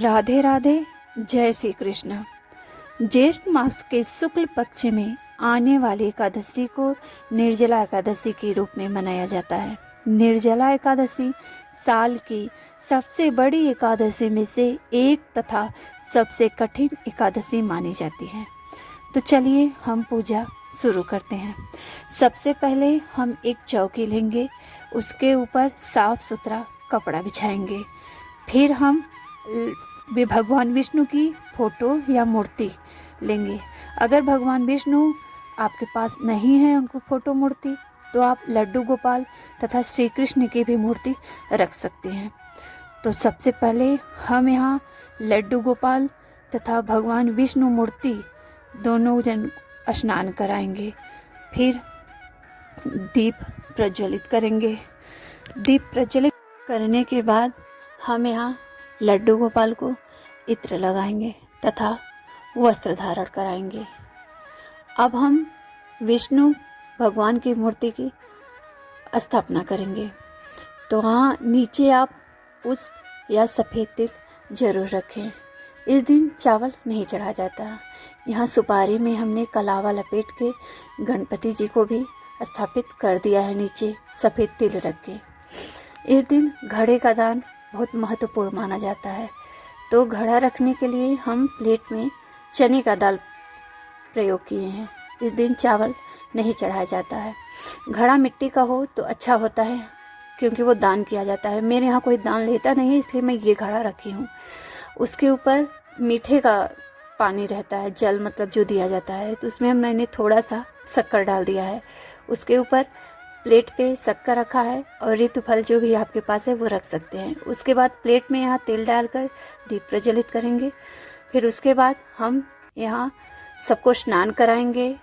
राधे राधे। जय श्री कृष्ण। ज्येष्ठ मास के शुक्ल पक्ष में आने वाली एकादशी को निर्जला एकादशी के रूप में मनाया जाता है। निर्जला एकादशी साल की सबसे बड़ी एकादशी में से एक तथा सबसे कठिन एकादशी मानी जाती है। तो चलिए हम पूजा शुरू करते हैं। सबसे पहले हम एक चौकी लेंगे, उसके ऊपर साफ सुथरा कपड़ा बिछाएंगे। फिर हम भगवान विष्णु की फोटो या मूर्ति लेंगे। अगर भगवान विष्णु आपके पास नहीं है उनको फोटो मूर्ति, तो आप लड्डू गोपाल तथा श्री कृष्ण की भी मूर्ति रख सकते हैं। तो सबसे पहले हम यहाँ लड्डू गोपाल तथा भगवान विष्णु मूर्ति दोनों जन स्नान कराएंगे। फिर दीप प्रज्वलित करेंगे। दीप प्रज्वलित करने के बाद हम यहाँ लड्डू गोपाल को इत्र लगाएंगे तथा वस्त्र धारण कराएंगे। अब हम विष्णु भगवान की मूर्ति की स्थापना करेंगे। तो हाँ, नीचे आप पुष्प या सफ़ेद तिल जरूर रखें। इस दिन चावल नहीं चढ़ा जाता। यहाँ सुपारी में हमने कलावा लपेट के गणपति जी को भी स्थापित कर दिया है, नीचे सफ़ेद तिल रख के। इस दिन घड़े का दान बहुत महत्वपूर्ण माना जाता है। तो घड़ा रखने के लिए हम प्लेट में चने का दाल प्रयोग किए हैं। इस दिन चावल नहीं चढ़ाया जाता है। घड़ा मिट्टी का हो तो अच्छा होता है, क्योंकि वो दान किया जाता है। मेरे यहाँ कोई दान लेता नहीं है, इसलिए मैं ये घड़ा रखी हूँ। उसके ऊपर मीठे का पानी रहता है, जल मतलब जो दिया जाता है, तो उसमें मैंने थोड़ा सा शक्कर डाल दिया है। उसके ऊपर प्लेट पे शक्कर रखा है और ऋतुफल जो भी आपके पास है वो रख सकते हैं। उसके बाद प्लेट में यहाँ तेल डालकर दीप प्रज्वलित करेंगे। फिर उसके बाद हम यहाँ सबको स्नान कराएंगे।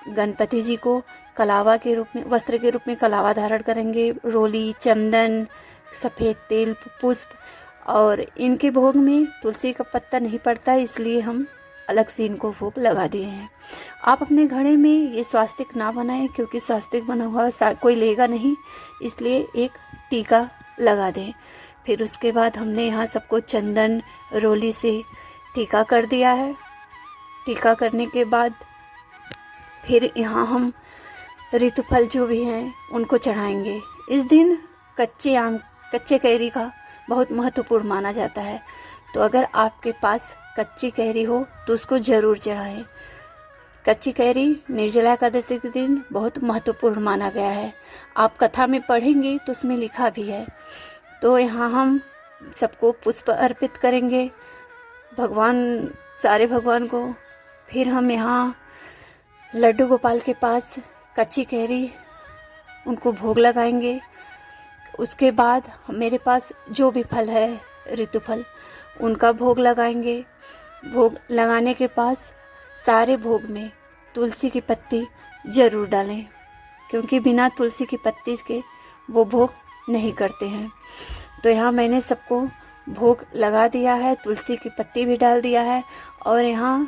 गणपति जी को कलावा के रूप में, वस्त्र के रूप में कलावा धारण करेंगे। रोली, चंदन, सफ़ेद तेल, पुष्प, और इनके भोग में तुलसी का पत्ता नहीं पड़ता, इसलिए हम अलग से इनको भोग लगा दिए हैं। आप अपने घड़े में ये स्वास्तिक ना बनाएं, क्योंकि स्वास्तिक बना हुआ कोई लेगा नहीं, इसलिए एक टीका लगा दें। फिर उसके बाद हमने यहाँ सबको चंदन रोली से टीका कर दिया है। टीका करने के बाद फिर यहाँ हम ऋतुफल जो भी हैं उनको चढ़ाएंगे। इस दिन कच्चे आम, कच्चे कैरी का बहुत महत्वपूर्ण माना जाता है। तो अगर आपके पास कच्ची कैरी हो तो उसको ज़रूर चढ़ाएं। कच्ची कैरी निर्जला एकादशी के दिन बहुत महत्वपूर्ण माना गया है। आप कथा में पढ़ेंगे तो उसमें लिखा भी है। तो यहाँ हम सबको पुष्प अर्पित करेंगे, सारे भगवान को। फिर हम यहाँ लड्डू गोपाल के पास कच्ची कैरी उनको भोग लगाएंगे। उसके बाद मेरे पास जो भी फल है ऋतुफल, उनका भोग लगाएंगे। भोग लगाने के पास सारे भोग में तुलसी की पत्ती ज़रूर डालें, क्योंकि बिना तुलसी की पत्ती के वो भोग नहीं करते हैं। तो यहाँ मैंने सबको भोग लगा दिया है, तुलसी की पत्ती भी डाल दिया है। और यहाँ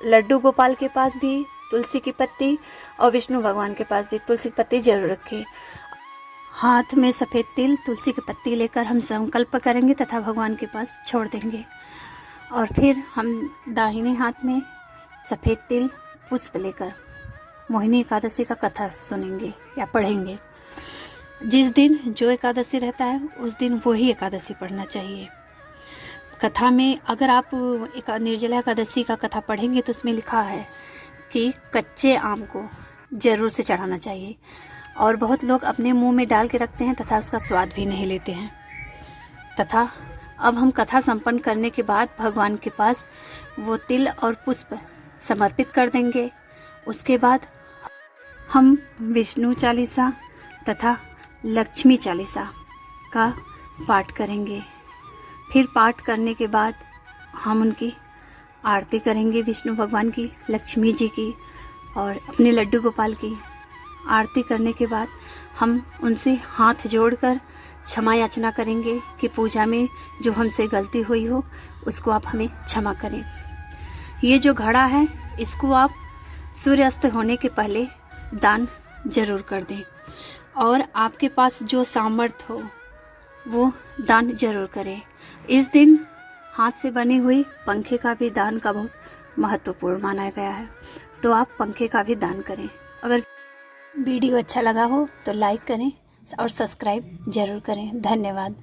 लड्डू गोपाल के पास भी तुलसी की पत्ती और विष्णु भगवान के पास भी तुलसी की पत्ती जरूर रखें। हाथ में सफ़ेद तिल, तुलसी की पत्ती लेकर हम संकल्प करेंगे तथा भगवान के पास छोड़ देंगे। और फिर हम दाहिने हाथ में सफ़ेद तिल, पुष्प लेकर मोहिनी एकादशी का कथा सुनेंगे या पढ़ेंगे। जिस दिन जो एकादशी रहता है उस दिन वही एकादशी पढ़ना चाहिए। कथा में अगर आप निर्जला एकादशी का कथा पढ़ेंगे तो उसमें लिखा है कि कच्चे आम को ज़रूर से चढ़ाना चाहिए, और बहुत लोग अपने मुंह में डाल के रखते हैं तथा उसका स्वाद भी नहीं लेते हैं। तथा अब हम कथा संपन्न करने के बाद भगवान के पास वो तिल और पुष्प समर्पित कर देंगे। उसके बाद हम विष्णु चालीसा तथा लक्ष्मी चालीसा का पाठ करेंगे। फिर पाठ करने के बाद हम उनकी आरती करेंगे, विष्णु भगवान की, लक्ष्मी जी की और अपने लड्डू गोपाल की। आरती करने के बाद हम उनसे हाथ जोड़कर क्षमा याचना करेंगे कि पूजा में जो हमसे गलती हुई हो उसको आप हमें क्षमा करें। ये जो घड़ा है इसको आप सूर्यास्त होने के पहले दान जरूर कर दें, और आपके पास जो सामर्थ्य हो वो दान जरूर करें। इस दिन हाथ से बनी हुई पंखे का भी दान का बहुत महत्वपूर्ण माना गया है। तो आप पंखे का भी दान करें। अगर वीडियो अच्छा लगा हो तो लाइक करें और सब्सक्राइब ज़रूर करें। धन्यवाद।